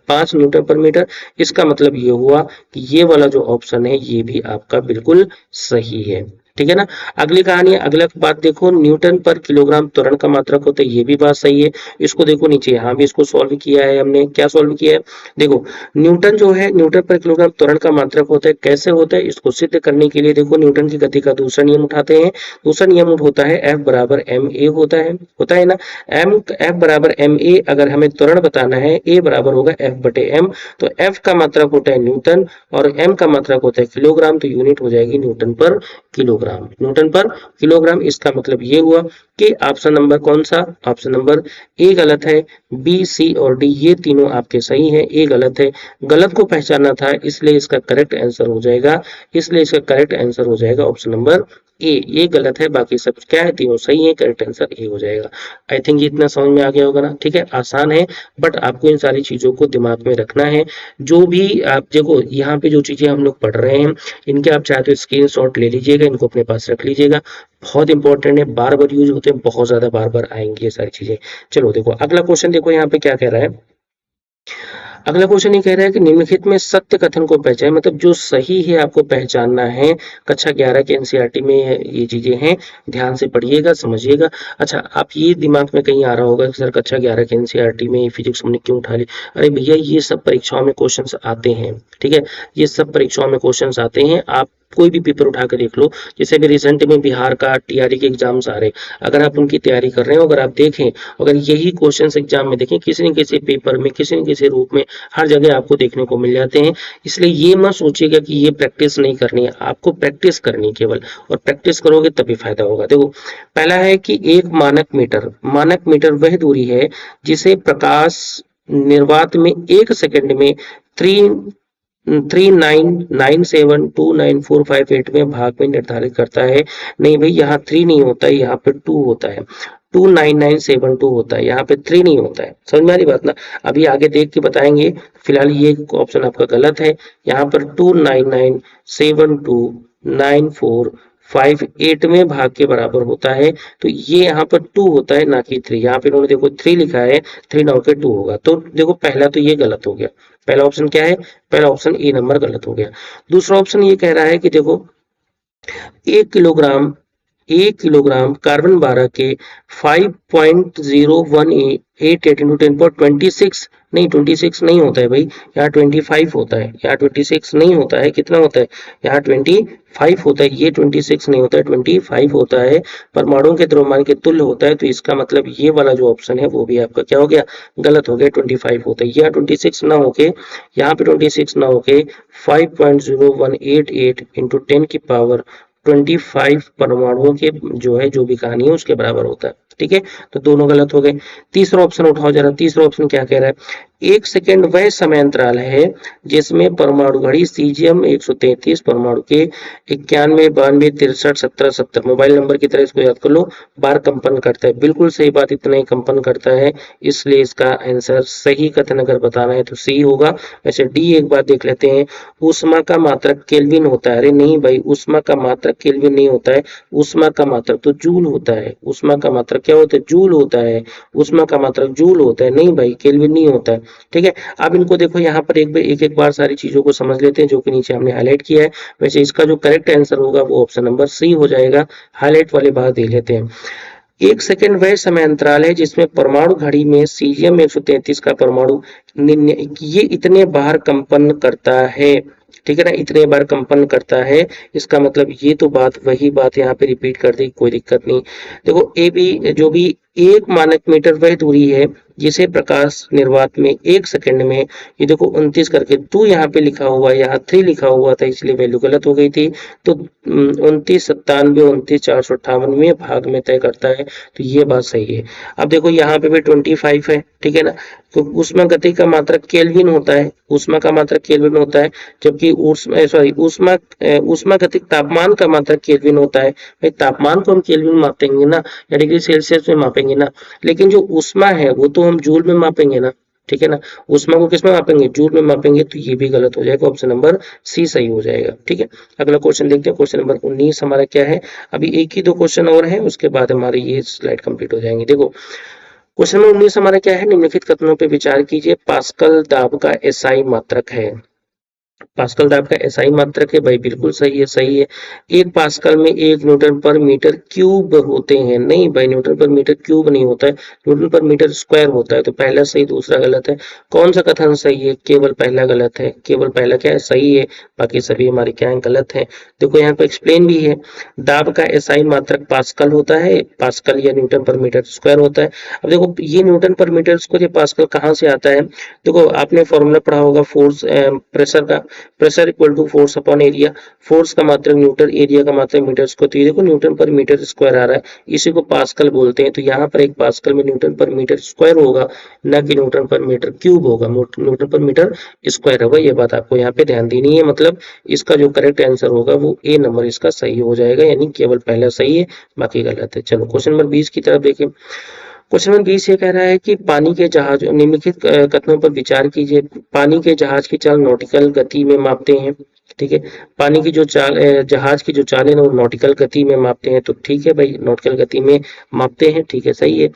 5 न्यूटन पर मीटर। इसका मतलब ये हुआ कि ये वाला जो ऑप्शन है ये भी आपका बिल्कुल सही है। ठीक है ना। अगली कहानी है, अगला बात देखो, न्यूटन पर किलोग्राम त्वरण का मात्रक होता है, ये भी बात सही है। इसको देखो नीचे, यहाँ भी इसको सॉल्व किया है हमने। क्या सॉल्व किया है, देखो न्यूटन जो है, न्यूटन पर किलोग्राम त्वरण का मात्रक होता है। कैसे होता है, इसको सिद्ध करने के लिए देखो न्यूटन की गति का दूसरा नियम उठाते हैं। दूसरा नियम होता है F बराबर एम ए होता है ना। F बराबर एम ए, अगर हमें त्वरण बताना है, A बराबर होगा F बटे एम। तो F का मात्रक होता है न्यूटन और M का मात्रक होता है किलोग्राम, तो यूनिट हो जाएगी न्यूटन पर किलोग्राम। न्यूटन पर किलोग्राम, इसका मतलब ये हुआ कि ऑप्शन नंबर कौन सा, ऑप्शन नंबर ए गलत है, बी सी और डी ये तीनों आपके सही है, ए गलत है। गलत को पहचाना था इसलिए इसका करेक्ट आंसर हो जाएगा, इसलिए इसका करेक्ट आंसर हो जाएगा ऑप्शन नंबर ए। ये गलत है, बाकी सब क्या है, तीनों सही है, करेक्ट आंसर ए हो जाएगा। आई थिंक इतना समझ में आ गया होगा ना। ठीक है, आसान है बट आपको इन सारी चीजों को दिमाग में रखना है। जो भी आप देखो यहाँ पे जो चीजें हम लोग पढ़ रहे हैं, इनके आप चाहे तो स्क्रीनशॉट ले लीजिएगा, इनको अपने पास रख लीजिएगा, बहुत इंपॉर्टेंट है, बार बार यूज होते हैं, बहुत ज्यादा बार बार आएंगे ये सारी चीजें। चलो देखो अगला क्वेश्चन, देखो यहाँ पे क्या कह रहा है। अगला क्वेश्चन ये कह रहा है कि निम्नलिखित में सत्य कथन को पहचाने, मतलब जो सही है आपको पहचानना है। कक्षा 11 के एनसीईआरटी में ये चीजें हैं, ध्यान से पढ़िएगा, समझिएगा। अच्छा, आप ये दिमाग में कहीं आ रहा होगा कि सर कक्षा 11 के एनसीईआरटी में फिजिक्स हमने क्यों उठा ली। अरे भैया, ये सब परीक्षाओं में क्वेश्चन आते हैं। ठीक है, ये सब परीक्षाओं में क्वेश्चन आते हैं, आप कोई भी पेपर उठा कर देख लो। जैसे अभी रिसेंट में बिहार का टीआरई के एग्जाम्स आ रहे, अगर आप उनकी तैयारी कर रहे हो, अगर आप देखें, अगर यही क्वेश्चंस एग्जाम में देखें, किसी न किसी पेपर में, किसी न किसी रूप में, हर जगह आपको देखने को मिल जाते हैं। इसलिए ये मत सोचिएगा कि ये प्रैक्टिस नहीं करनी है, आपको प्रैक्टिस करनी है केवल, और प्रैक्टिस करोगे तभी फायदा होगा। देखो पहला है कि एक मानक मीटर वह दूरी है जिसे प्रकाश निर्वात में 1 सेकंड में 399729458 में भाग में निर्धारित करता है। नहीं भाई, यहाँ 3 नहीं होता है, यहाँ पे 2 होता है, 29972 होता है, यहाँ पे 3 नहीं होता है। समझ में आ रही बात ना। अभी आगे देख के बताएंगे, फिलहाल ये ऑप्शन आपका गलत है। यहाँ पर 299729458 में भाग के बराबर होता है, तो ये यहाँ पर 2 होता है, ना कि 3। यहाँ पे इन्होंने देखो 3 लिखा है, 3 ना होकर 2 होगा। तो देखो पहला तो ये गलत हो गया, पहला ऑप्शन क्या है, पहला ऑप्शन ए नंबर गलत हो गया। दूसरा ऑप्शन ये कह रहा है कि देखो 1 किलोग्राम कार्बन 12 के 5.018 इंटू 10 नहीं 26 नहीं होता है भाई, यहाँ 25 होता है, यहाँ 26 नहीं होता है, कितना होता है, यहाँ 25 होता है, ये 26 नहीं होता है, 25 होता है, परमाणुओं के द्रव्यमान के तुल्य होता है। तो इसका मतलब ये वाला जो ऑप्शन है वो भी आपका क्या हो गया, गलत हो गया, 25 होता है। यहाँ 26 ना होके, यहाँ पे 26 ना होके 5.0188 इंटू 10 की पावर 25 परमाणुओं के जो है, जो भी कहानी है उसके बराबर होता है। ठीक है, तो दोनों गलत हो गए। तीसरा ऑप्शन उठाओ जरा, तीसरा ऑप्शन क्या कह रहा है, 1 सेकेंड वह समय अंतराल है जिसमें परमाणु घड़ी सीजियम 133 परमाणु के 91 92 63 17 70 मोबाइल नंबर की तरह इसको याद कर लो, बार कंपन करता है। बिल्कुल सही बात, इतना ही कंपन करता है, इसलिए इसका आंसर सही कथन अगर बताना है तो सी होगा। वैसे डी एक बात देख लेते हैं, ऊष्मा का मात्रक केल्विन होता है। अरे नहीं भाई, ऊष्मा का मात्रक केल्विन नहीं होता है, ऊष्मा का मात्रक तो जूल होता है। ऊष्मा का मात्रक क्या होता है, जूल होता है, ऊष्मा का मात्रक जूल होता है, नहीं भाई केल्विन नहीं होता है। ठीक है, अब इनको देखो यहाँ पर एक बार सारी चीजों को समझ लेते हैं जो कि नीचे हमने हाईलाइट किया है। वैसे इसका जो करेक्ट आंसर होगा वो ऑप्शन नंबर सी हो जाएगा। हाईलाइट वाले बात देख लेते हैं। 1 सेकेंड वह समय अंतराल है जिसमें परमाणु घड़ी में सीजियम 133 का परमाणु ये इतने बार कंपन करता है। ठीक है ना, इतने बार कंपन करता है, इसका मतलब ये तो बात वही बात यहाँ पे रिपीट कर दी, कोई दिक्कत नहीं। देखो ए बी जो भी, एक मानक मीटर वह दूरी है जिसे प्रकाश निर्वात में 1 सेकंड में, ये देखो 29 करके 2 यहाँ पे लिखा हुआ है, यहाँ 3 लिखा हुआ था इसलिए वैल्यू गलत हो गई थी। तो 29, 97, 29, 458वें भाग में तय करता है, तो ये बात सही है। अब देखो यहाँ पे भी 25 है, ठीक है ना। तो ऊष्मा गति का मात्रक केल्विन होता है, ऊष्मा का मात्रक केल्विन होता है, जबकि ऊष्मा गतिक तापमान का मात्रक केल्विन होता है। भाई तापमान को हम केल्विन मापेंगे ना, या डिग्री सेल्सियस में मापेंगे ना, लेकिन जो ऊष्मा है वो तो हम जूल में मापेंगे ना, ठीक है ना। ऊष्मा को किस में मापेंगे, जूल में मापेंगे, तो ये भी गलत हो जाएगा, ऑप्शन नंबर सी सही हो जाएगा, ठीक है। अगला क्वेश्चन देखते हैं, क्वेश्चन नंबर 19 हमारा क्या है। अभी एक ही दो क्वेश्चन और है, उसके बाद हमारी ये स्लाइड कंप्लीट हो जाएंगे। देखो क्वेश्चन नंबर 19 हमारा क्या है, निम्नलिखित कथनों पे विचार कीजिए। पास्कल दाब का एसआई मात्रक है। पास्कल दाब का एसआई मात्रक है, भाई बिल्कुल सही है, सही है। 1 पास्कल में 1 न्यूटन पर मीटर क्यूब होते हैं, नहीं भाई न्यूटन पर मीटर क्यूब नहीं होता है, न्यूटन पर मीटर स्क्वायर होता है। तो पहला सही, दूसरा गलत है। कौन सा कथन सही है, केवल पहला गलत है, केवल पहला क्या है सही है, बाकी सभी हमारे क्या है गलत है। देखो यहाँ पे एक्सप्लेन भी है, दाब का एसआई मात्रक पास्कल होता है, पास्कल या न्यूटन पर मीटर स्क्वायर होता है। अब देखो ये न्यूटन पर मीटर स्क्वायर, ये पास्कल कहाँ से आता है। देखो आपने फॉर्मूला पढ़ा होगा फोर्स प्रेशर का, pressure equal to force upon area, force का मात्रक न्यूटन, एरिया का मात्रक मीटर स्क्वायर। तो ये देखो न्यूटन पर मीटर स्क्वायर आ रहा है, इसी को पास्कल बोलते हैं। तो यहाँ पर एक पास्कल में न्यूटन पर मीटर स्क्वायर होगा, ना कि न्यूटन पर मीटर क्यूब होगा, न्यूटन पर मीटर स्क्वायर होगा। ये बात आपको यहाँ पे ध्यान देनी है, मतलब इसका जो करेक्ट आंसर होगा वो ए नंबर इसका सही हो जाएगा, यानी केवल पहला सही है, बाकी गलत है। चलो क्वेश्चन नंबर 20 की तरफ देखें। क्वेश्चन नंबर 20 ये कह रहा है कि पानी के जहाज, निम्नलिखित कथनों पर विचार कीजिए। पानी के जहाज की चाल नॉटिकल गति में मापते हैं, ठीक है। पानी की जो चाल, जहाज की जो चाल है ना वो नॉटिकल गति में मापते हैं, तो ठीक है भाई नॉटिकल गति में मापते हैं, ठीक है सही है।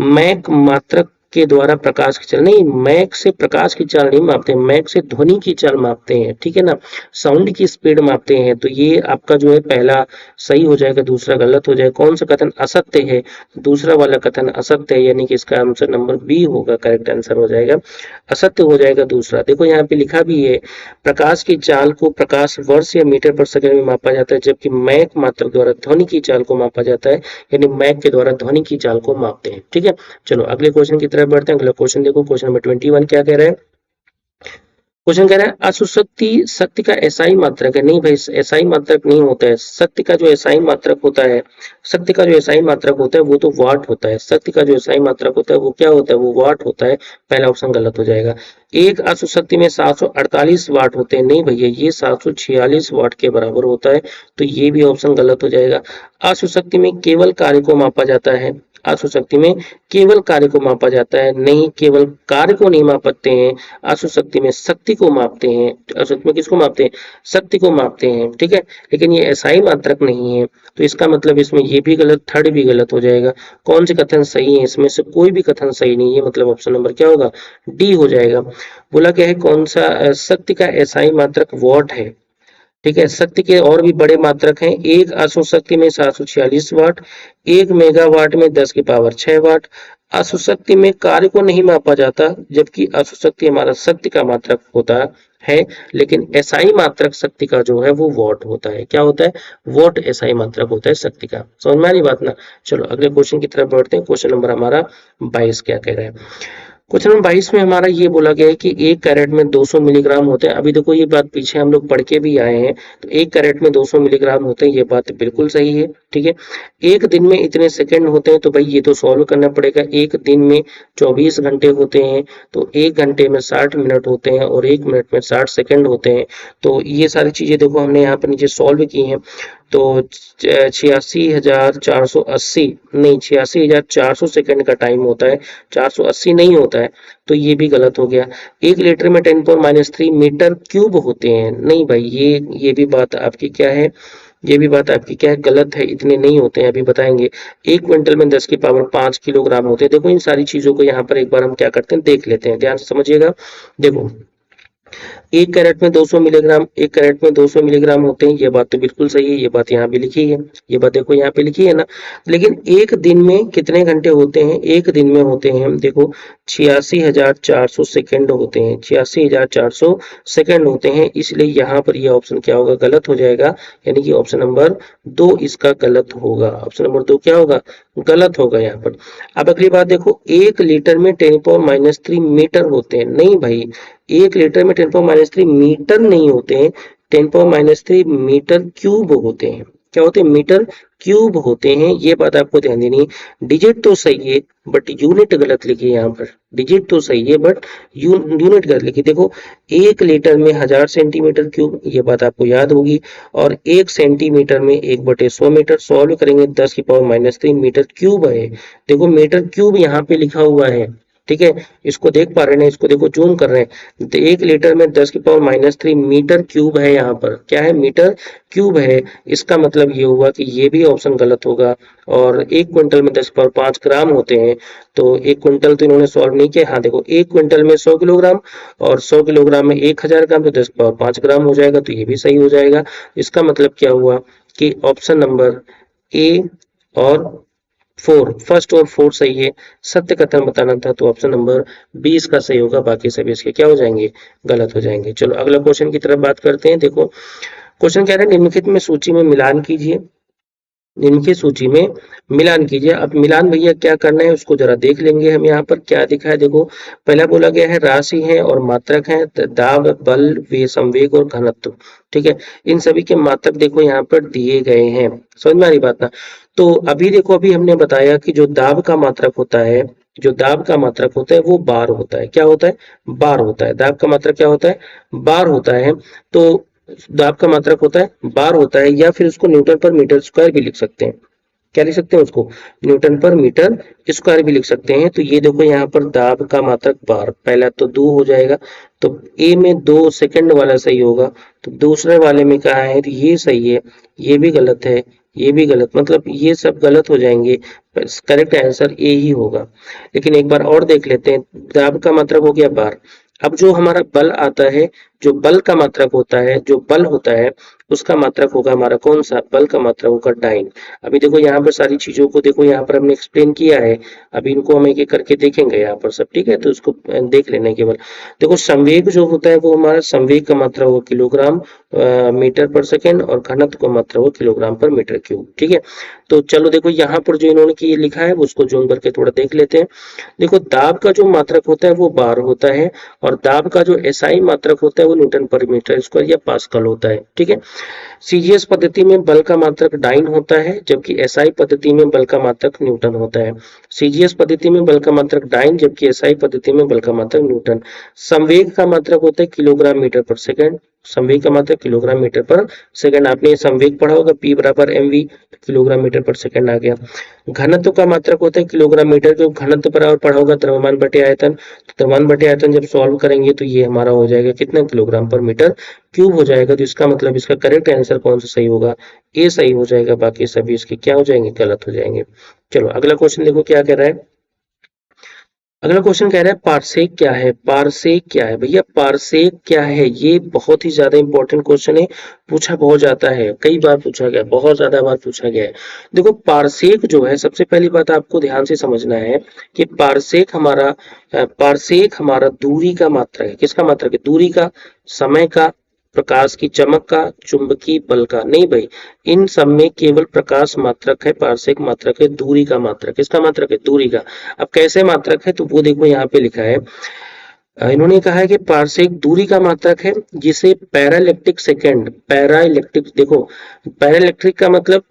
मैक मात्रक के द्वारा प्रकाश की चाल, नहीं मैक से प्रकाश की चाल नहीं मापते हैं, मैक से ध्वनि की चाल मापते हैं, ठीक है ना, साउंड की स्पीड मापते हैं। तो ये आपका जो है पहला सही हो जाएगा, दूसरा गलत हो जाएगा। कौन सा कथन असत्य है, दूसरा वाला कथन असत्य है, यानी कि इसका आंसर नंबर बी होगा, करेक्ट आंसर हो जाएगा, असत्य हो जाएगा दूसरा। देखो यहाँ पे लिखा भी है, प्रकाश की चाल को प्रकाश वर्ष या मीटर पर सेकंड में मापा जाता है, जबकि मैक मात्रक द्वारा ध्वनि की चाल को मापा जाता है, यानी मैक के द्वारा ध्वनि की चाल को मापते हैं, ठीक है। चलो अगले क्वेश्चन की तरफ बढ़ते हैं। अगला क्वेश्चन देखो, क्वेश्चन नंबर 21 क्या कह रहा है। क्वेश्चन कह रहा है अशुशक्ति शक्ति का एसआई मात्रक है, नहीं भाई एसआई मात्रक नहीं होता है। शक्ति का जो एसआई मात्रक होता है, शक्ति का जो एसआई मात्रक होता है वो तो वाट होता है। शक्ति का जो एसआई मात्रक होता है वो क्या होता है, वो वाट होता है। पहला ऑप्शन गलत हो जाएगा। एक अशुशक्ति में 748 वाट होते हैं, नहीं भैया ये 746 वाट के बराबर होता है, तो ये भी ऑप्शन गलत हो जाएगा। अशुशक्ति में केवल कार्य को मापा जाता है, अशुशक्ति में केवल कार्य को मापा जाता है, नहीं केवल कार्य को नहीं मापते हैं, अशुशक्ति में शक्ति को मापते हैं। अशुशक्ति में किसको मापते हैं, शक्ति को मापते हैं, ठीक है। लेकिन ये एसआई मात्रक नहीं है, तो इसका मतलब इसमें ये भी गलत, थर्ड भी गलत हो जाएगा। कौन से कथन सही है, इसमें से कोई भी कथन सही नहीं है, मतलब ऑप्शन नंबर क्या होगा, डी हो जाएगा। बोला क्या है, कौन सा शक्ति का एसआई मात्रक वॉट है, ठीक है। शक्ति के और भी बड़े मात्रक हैं, एक अशुशक्ति में 746 वाट, 1 मेगावाट में 10 की पावर 6 वाट। अशुशक्ति में कार्य को नहीं मापा जाता, जबकि अशुशक्ति हमारा शक्ति का मात्रक होता है, लेकिन एसआई मात्रक शक्ति का जो है वो वॉट होता है। क्या होता है, वॉट एसआई मात्रक होता है शक्ति का। समझ में आ रही बात ना। चलो अगले क्वेश्चन की तरफ बढ़ते हैं। क्वेश्चन नंबर हमारा 22 क्या कह रहा है। क्वेश्चन नंबर 22 में हमारा ये बोला गया है कि 1 कैरेट में 200 मिलीग्राम होते हैं। अभी देखो ये बात पीछे हम लोग पढ़ के भी आए हैं, तो 1 कैरेट में 200 मिलीग्राम होते हैं, ये बात बिल्कुल सही है, ठीक है। एक दिन में इतने सेकंड होते हैं, तो भाई ये तो सॉल्व करना पड़ेगा। एक दिन में 24 घंटे होते हैं, तो 1 घंटे में 60 मिनट होते हैं और 1 मिनट में 60 सेकंड होते हैं। तो ये सारी चीजें देखो हमने यहाँ पर नीचे सॉल्व की हैं। तो 86,480 नहीं, 86,400 सेकंड का टाइम होता है, 480 नहीं होता है, तो ये भी गलत हो गया। 1 लीटर में 10⁻³ मीटर क्यूब होते हैं, नहीं भाई ये भी बात आपकी क्या है, ये भी बात आपकी क्या है, गलत है, इतने नहीं होते हैं, अभी बताएंगे। 1 क्विंटल में 10 की पावर 5 किलोग्राम होते हैं। देखो इन सारी चीजों को यहाँ पर एक बार हम क्या करते हैं देख लेते हैं, ध्यान से समझिएगा। देखो एक कैरेट में 200 मिलीग्राम, एक कैरेट में 200 मिलीग्राम होते हैं, ये बात तो बिल्कुल सही है, ये बात यहाँ पे लिखी है, ये बात देखो यहाँ पे लिखी है ना। लेकिन एक दिन में कितने घंटे होते हैं? एक दिन में होते हैं देखो 86,400 सेकेंड होते हैं, 86,400 सेकेंड होते हैं, इसलिए यहाँ पर ये ऑप्शन क्या होगा? गलत हो जाएगा, यानी कि ऑप्शन नंबर 2 इसका गलत होगा। ऑप्शन नंबर 2 क्या होगा? गलत होगा यहाँ पर। अब अगली बात देखो, 1 लीटर में 10⁻³ मीटर होते हैं। नहीं भाई, 1 लीटर में 10⁻³ मीटर नहीं होते हैं, 10⁻³ मीटर क्यूब होते हैं। क्या होते हैं? मीटर क्यूब होते हैं, ये बात आपको ध्यान देनी है। डिजिट तो सही है बट यूनिट गलत लिखी है यहाँ पर। डिजिट तो सही है बट यूनिट गलत लिखी। देखो 1 लीटर में 1000 सेंटीमीटर क्यूब, ये बात आपको याद होगी। और 1 सेंटीमीटर में 1/100 मीटर, सॉल्व करेंगे 10⁻³ मीटर क्यूब है। देखो मीटर क्यूब यहाँ पे लिखा हुआ है, ठीक है, इसको देख पा रहे हैं, इसको देखो जूम कर रहे हैं, तो 1 लीटर में 10⁻³ मीटर क्यूब है। यहाँ पर क्या है? मीटर क्यूब है। इसका मतलब ये हुआ कि ये भी ऑप्शन गलत होगा। और 1 क्विंटल में 10⁻5 ग्राम होते हैं, तो 1 क्विंटल तो इन्होंने सॉल्व नहीं किया। हाँ देखो, 1 क्विंटल में 100 किलोग्राम, और 100 किलोग्राम में 1000 ग्राम, तो 10⁻5 ग्राम हो जाएगा, तो ये भी सही हो जाएगा। इसका मतलब क्या हुआ कि ऑप्शन नंबर ए और 4, फर्स्ट और 4 सही है। सत्य कथन बताना था तो ऑप्शन नंबर 20 का सही होगा, बाकी सभी इसके क्या हो जाएंगे? गलत हो जाएंगे। चलो अगला क्वेश्चन की तरफ बात करते हैं। देखो क्वेश्चन कह रहा है निम्नलिखित में सूची में मिलान कीजिए, निम्नलिखित सूची में मिलान कीजिए। अब मिलान भैया क्या करना है उसको जरा देख लेंगे हम। यहाँ पर क्या दिखा है देखो, पहला बोला गया है राशि है और मात्रक है, दाब, बल, वे, संवेग और घनत्व, ठीक है, इन सभी के मात्रक देखो यहाँ पर दिए गए हैं। समझ में आ रही बात ना? तो अभी देखो, अभी हमने बताया कि जो दाब का मात्रक होता है, जो दाब का मात्रक होता है वो बार होता है। क्या होता है? बार होता है। दाब का मात्रक क्या होता है? बार होता है। तो दाब का मात्रक होता है बार होता है, या फिर उसको न्यूटन पर मीटर स्क्वायर भी लिख सकते हैं। क्या लिख सकते हैं उसको? न्यूटन पर मीटर स्क्वायर भी लिख सकते हैं। तो ये देखो यहाँ पर दाब का मात्रक बार, पहला तो 2 हो जाएगा, तो ए में 2 सेकंड वाला सही होगा, तो दूसरे वाले में कहा है तो ये सही है, ये भी गलत है, ये भी गलत, मतलब ये सब गलत हो जाएंगे। करेक्ट आंसर ए ही होगा। लेकिन एक बार और देख लेते हैं, दाब का मात्रक हो गया बार। अब जो हमारा बल आता है, जो बल का मात्रक होता है, जो बल होता है उसका मात्रक होगा हमारा कौन सा? बल का मात्रक होगा डाइन। अभी देखो यहाँ पर सारी चीजों को देखो, यहाँ पर हमने एक्सप्लेन किया है, अभी इनको हम एक एक करके देखेंगे यहाँ पर सब, ठीक है, तो इसको देख लेना केवल। देखो संवेग जो होता है वो हमारा संवेग का मात्रा होगा किलोग्राम मीटर पर सेकेंड, और घनत्व का मात्रा होगा किलोग्राम पर मीटर क्यूब, ठीक है। तो चलो देखो यहाँ पर जो इन्होंने की लिखा है उसको जूम करके थोड़ा देख लेते हैं। देखो दाब का जो मात्रक होता है वो बार होता है, और दाब का जो एसआई मात्रक होता है वो न्यूटन पर मीटर स्क्वायर या पास्कल होता है, ठीक है। सीजीएस पद्धति में बल का मात्रक डाइन होता है, जबकि एसआई पद्धति में बल का मात्रक न्यूटन होता है। सीजीएस पद्धति में बल का मात्रक डाइन, जबकि एसआई पद्धति में बल का मात्रक न्यूटन। संवेग का मात्रक होता है किलोग्राम मीटर पर सेकंड, संवेग का मात्रक किलोग्राम मीटर पर सेकंड। आपने संवेग पढ़ा होगा, P बराबर mv, किलोग्राम मीटर पर सेकंड आ गया। घनत्व का मात्रक होता है किलोग्राम मीटर, जो घनत्व बराबर पढ़ा होगा द्रव्यमान बटे आयतन, तो द्रव्यमान बटे आयतन जब सॉल्व करेंगे तो ये हमारा हो जाएगा कितना? किलोग्राम पर मीटर क्यूब हो जाएगा। तो इसका मतलब इसका करेक्ट आंसर कौन सा सही होगा? ए सही हो जाएगा, बाकी सभी इसके क्या हो जाएंगे? गलत हो जाएंगे। चलो अगला क्वेश्चन देखो क्या कह रहा है। अगला क्वेश्चन कह रहा है पारसेक क्या है? पारसेक क्या है भैया? पारसेक क्या है? ये बहुत ही ज्यादा इंपॉर्टेंट क्वेश्चन है, पूछा बहुत जाता है, कई बार पूछा गया, बहुत ज्यादा बार पूछा गया है। देखो पारसेक जो है, सबसे पहली बात आपको ध्यान से समझना है कि पारसेक हमारा दूरी का मात्रक है। किसका मात्रक है? दूरी का, समय का, प्रकाश की चमक का, चुंबकीय बल का। नहीं भाई, इन सब में केवल प्रकाश मात्रक है, पारसेक मात्रक है दूरी का मात्रक। किसका मात्रक है? दूरी का। अब कैसे मात्रक है तो वो देखो यहाँ पे लिखा है, इन्होंने कहा है कि पारसेक दूरी का मात्रक है जिसे पैराइलेक्ट्रिक सेकेंड, पैराइलेक्ट्रिक देखो, पैराइलेक्ट्रिक का मतलब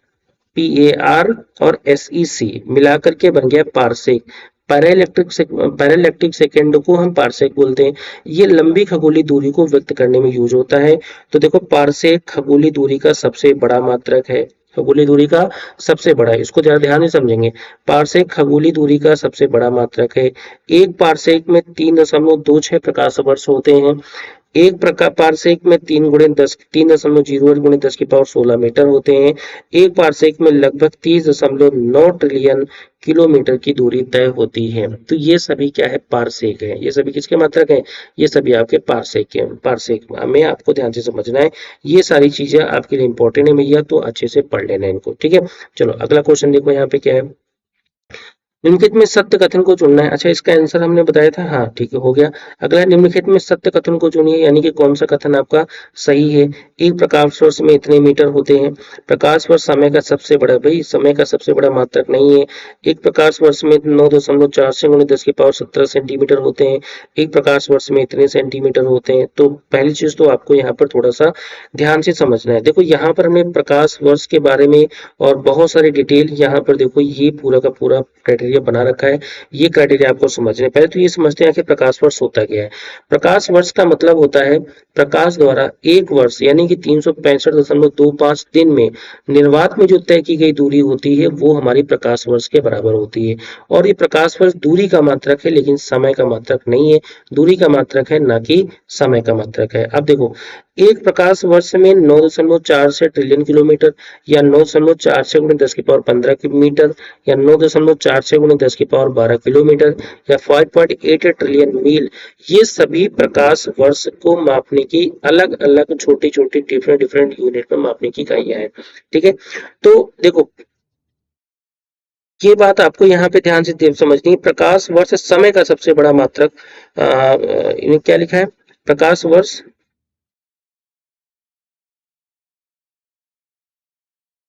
PAR और SEC मिलाकर के बन गया पारसेक। पैराइलेक्ट्रिक सेकेंड को हम पारसेक बोलते हैं। ये लंबी खगोलीय दूरी को व्यक्त करने में यूज होता है। तो देखो पारसेक खगोलीय दूरी का सबसे बड़ा मात्रक है, खगोलीय दूरी का सबसे बड़ा है, इसको जरा ध्यान से समझेंगे। पारसेक खगोलीय दूरी का सबसे बड़ा मात्रक है। एक पारसेक में 3.26 प्रकाश वर्ष होते हैं। एक प्रकार पारसेक में 3 × 10 3.08 × 10⁻16 मीटर होते हैं। एक पारसेक में लगभग 30.9 ट्रिलियन किलोमीटर की दूरी तय होती है। तो ये सभी क्या है, पारसेक है। ये सभी किसके मात्रक हैं, ये सभी आपके पारसेक के, पारसेक में आपको ध्यान से समझना है। ये सारी चीजें आपके लिए इंपॉर्टेंट है भैया, तो अच्छे से पढ़ लेना इनको, ठीक है। चलो अगला क्वेश्चन देखो यहाँ पे क्या है। निम्नलिखित में सत्य कथन को चुनना है। अच्छा, इसका आंसर हमने बताया था, हाँ ठीक है, हो गया। अगला, निम्नलिखित में सत्य कथन को चुनिए, यानी कि कौन सा कथन आपका सही है। एक प्रकाश वर्ष में इतने मीटर होते हैं। प्रकाश वर्ष समय का सबसे बड़ा, भाई समय का सबसे बड़ा मात्रक नहीं है। एक प्रकाश वर्ष में 9.46 × 10⁻17 सेंटीमीटर होते हैं। एक प्रकाश वर्ष में इतने सेंटीमीटर होते हैं। तो पहली चीज तो आपको यहाँ पर थोड़ा सा ध्यान से समझना है। देखो यहाँ पर हमने प्रकाश वर्ष के बारे में और बहुत सारी डिटेल यहाँ पर देखो, ये पूरा का पूरा क्राइटेरिया बना रखा है। ये क्राइटेरिया आपको समझने हैं। पहले तो ये समझते हैं कि प्रकाश वर्ष होता क्या है। प्रकाश वर्ष का मतलब होता है प्रकाश द्वारा एक वर्ष यानी कि 365.25 दिन में निर्वात में जो तय की गई दूरी होती है वो हमारी प्रकाश वर्ष के बराबर होती है। और ये प्रकाश वर्ष दूरी का मात्रक है, लेकिन समय का मात्रक नहीं है। दूरी का मात्रक है, ना कि समय का मात्रक है। अब देखो, एक प्रकाश वर्ष में 9.46 ट्रिलियन किलोमीटर, या 9.46 × 10⁻15 मीटर, या 9.46 × 10⁻12 किलोमीटर, या 5.88 ट्रिलियन मील, ये सभी प्रकाश वर्ष को मापने की अलग अलग छोटी छोटी डिफरेंट डिफरेंट यूनिट में मापने की इकाइयां हैं, ठीक है। तो देखो, ये बात आपको यहाँ पे ध्यान से समझनी है। प्रकाश वर्ष समय का सबसे बड़ा मात्रक, इन्हें क्या लिखा है, प्रकाश वर्ष,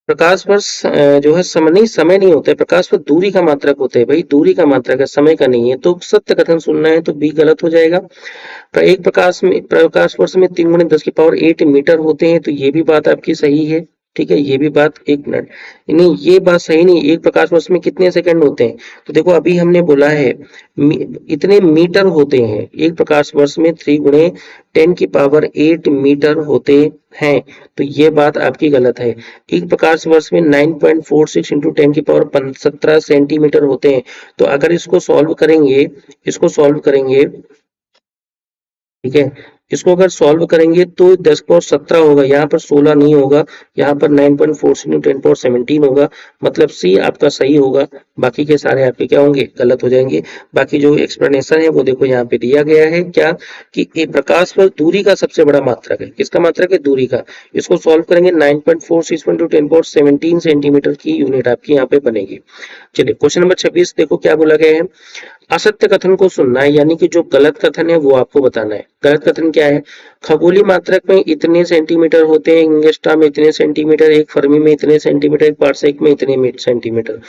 प्रकाश वर्ष जो है समय नहीं, समय नहीं होता है। प्रकाश वर्ष दूरी का मात्रक होता है भाई, दूरी का मात्रक है, समय का नहीं है। तो सत्य कथन सुनना है तो बी गलत हो जाएगा। एक प्रकाश वर्ष में 3 × 10⁸ मीटर होते हैं, तो ये भी बात आपकी सही है, ठीक है। ये भी बात, एक मिनट, नहीं ये बात सही नहीं। एक प्रकाश वर्ष में कितने सेकंड होते हैं, तो देखो अभी हमने बोला है इतने मीटर होते हैं। एक प्रकाश वर्ष में 3 × 10⁸ मीटर होते हैं, तो ये बात आपकी गलत है। एक प्रकाश वर्ष में 9.46 × 10⁻17 सेंटीमीटर होते हैं। तो अगर इसको सॉल्व करेंगे, इसको सॉल्व करेंगे, ठीक है, इसको अगर सॉल्व करेंगे तो 10⁻17 होगा, यहाँ पर 16 नहीं होगा, यहाँ पर 9.46 × 10⁻17 होगा। मतलब सी आपका सही होगा, बाकी के सारे आपके क्या होंगे, गलत हो जाएंगे। बाकी जो एक्सप्लेनेशन है वो देखो यहाँ पे दिया गया है, क्या कि एक प्रकाश पर दूरी का सबसे बड़ा मात्रक है। किसका मात्रक है, दूरी का। इसको सॉल्व करेंगे 9.46 × 10⁻17 सेंटीमीटर की यूनिट आपकी यहाँ पे बनेगी। चलिए क्वेश्चन नंबर 26 देखो क्या बोला गया है। असत्य कथन को सुनना है, यानी कि जो गलत कथन है वो आपको बताना है। गलत कथन क्या है, खगोलीय मात्रक में इतने सेंटीमीटर होते हैं, इंगस्ट्रा में इतने सेंटीमीटर, एक फर्मी में इतने सेंटीमीटर, एक पारसेक में इतने सेंटीमीटर।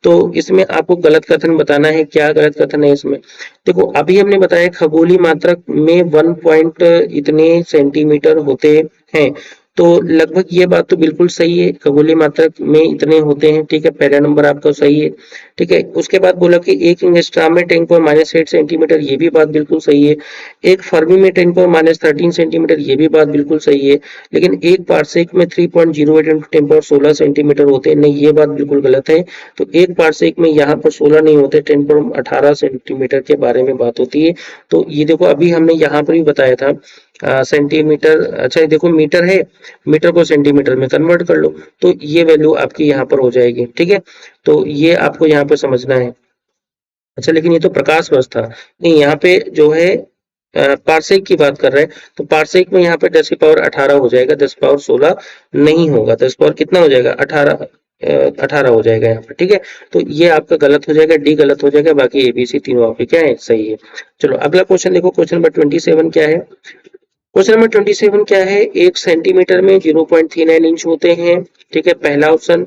तो इसमें आपको गलत कथन बताना है। क्या गलत कथन है इसमें, देखो अभी हमने बताया खगोलीय मात्रक में 1 पॉइंट इतने सेंटीमीटर होते हैं, तो लगभग ये बात तो बिल्कुल सही है, खगोलीय मात्रक में इतने होते हैं, ठीक है, पहला नंबर आपका सही है, ठीक है। उसके बाद बोला कि एक एंगस्ट्रॉम में 10⁻8 सेंटीमीटर, ये भी बात बिल्कुल सही है। एक फर्मी में 10⁻13 सेंटीमीटर, ये भी बात बिल्कुल सही है। लेकिन एक पारसेक में 3.08 × 10⁻16 सेंटीमीटर होते हैं, नहीं ये बात बिल्कुल गलत है। तो एक पारसेक में यहाँ पर 16 नहीं होते, 10⁻18 सेंटीमीटर के बारे में बात होती है। तो ये देखो अभी हमने यहाँ पर भी बताया था सेंटीमीटर, अच्छा ये देखो मीटर है, मीटर को सेंटीमीटर में कन्वर्ट कर लो, तो ये वैल्यू आपकी यहाँ पर हो जाएगी, ठीक है। तो ये आपको यहाँ पे समझना है। अच्छा, लेकिन ये तो प्रकाश वर्ष था, नहीं यहाँ पे जो है पारसेक की बात कर रहे हैं, तो पारसेक में यहाँ पे 10⁻18 हो जाएगा, 10⁻16 नहीं होगा, 10 पावर कितना हो जाएगा, 18, 18 हो जाएगा यहाँ पे, ठीक है। तो ये आपका गलत हो जाएगा, डी गलत हो जाएगा, बाकी एबीसी तीनों आपके क्या है, सही है। चलो अगला क्वेश्चन देखो, क्वेश्चन नंबर 27 क्या है। क्वेश्चन नंबर 27 क्या है, एक सेंटीमीटर में 0.39 इंच होते हैं, ठीक है, पहला ऑप्शन।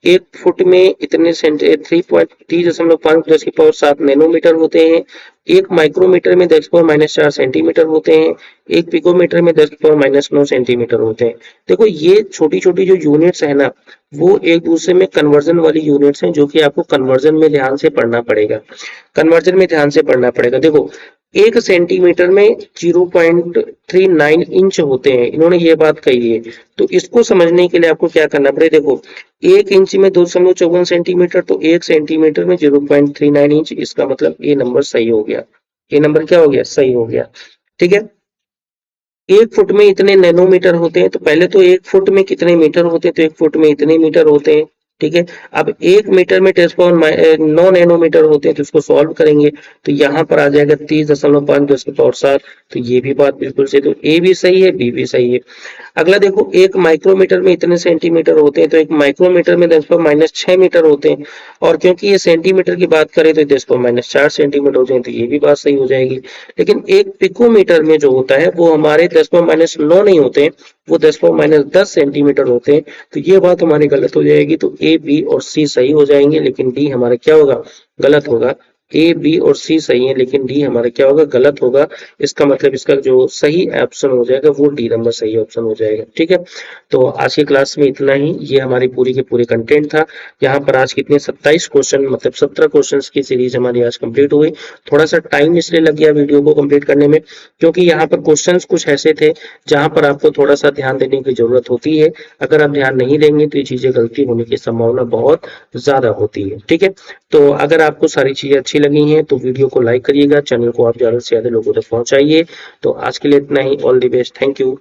एक फुट में इतने 3.3.5 नैनोमीटर होते हैं। एक माइक्रोमीटर में 10⁻⁻4 सेंटीमीटर होते हैं। एक पिकोमीटर में 10⁻⁹ सेंटीमीटर होते हैं। देखो ये छोटी छोटी जो यूनिट्स है ना, वो एक दूसरे में कन्वर्जन वाली यूनिट्स हैं, जो कि आपको कन्वर्जन में ध्यान से पढ़ना पड़ेगा, कन्वर्जन में ध्यान से पढ़ना पड़ेगा। देखो एक सेंटीमीटर में 0.39 इंच होते हैं, इन्होंने ये बात कही है। तो इसको समझने के लिए आपको क्या करना पड़ेगा, देखो एक इंच में 2.54 सेंटीमीटर, तो एक सेंटीमीटर में 0.39 इंच, इसका मतलब ये नंबर सही हो गया, ये नंबर क्या हो गया, सही हो गया, ठीक है। 1 फुट में इतने नैनोमीटर होते हैं, तो पहले तो 1 फुट में कितने मीटर होते हैं, तो 1 फुट में इतने मीटर होते हैं, ठीक है। अब 1 मीटर में 9 नैनोमीटर होते हैं, तो इसको सॉल्व करेंगे तो यहाँ पर आ जाएगा 30.5 10 की पावर 7। तो ये भी बात बिल्कुल सही, तो ए भी सही है, बी भी सही है। अगला देखो, 1 माइक्रोमीटर में इतने सेंटीमीटर होते हैं, तो 1 माइक्रोमीटर में 10⁻6 मीटर होते हैं, और क्योंकि ये सेंटीमीटर की बात करें तो 10⁻4 सेंटीमीटर हो जाए, तो ये भी बात सही हो जाएगी। लेकिन 1 पिकोमीटर में जो होता है वो हमारे 10⁻9 नहीं होते हैं, वो 10⁻10 सेंटीमीटर होते हैं, तो ये बात हमारी गलत हो जाएगी। तो ए, बी और सी सही हो जाएंगे, लेकिन डी हमारा क्या होगा, गलत होगा। ए, बी और सी सही है, लेकिन डी हमारा क्या होगा, गलत होगा। इसका मतलब इसका जो सही ऑप्शन हो जाएगा वो डी नंबर सही ऑप्शन हो जाएगा, ठीक है। तो आज की क्लास में इतना ही, ये हमारी पूरी के पूरे कंटेंट था। यहाँ पर आज कितने 27 क्वेश्चन, मतलब 17 क्वेश्चंस की सीरीज हमारी आज कंप्लीट हुई। थोड़ा सा टाइम इसलिए लग गया वीडियो को कंप्लीट करने में, क्योंकि यहाँ पर क्वेश्चंस कुछ ऐसे थे जहाँ पर आपको थोड़ा सा ध्यान देने की जरूरत होती है। अगर आप ध्यान नहीं देंगे तो ये चीजें गलती होने की संभावना बहुत ज्यादा होती है, ठीक है। तो अगर आपको सारी चीजें अच्छी लगी हैं तो वीडियो को लाइक करिएगा, चैनल को आप ज्यादा से ज्यादा लोगों तक पहुंचाइए। तो आज के लिए इतना ही, all the best, thank you.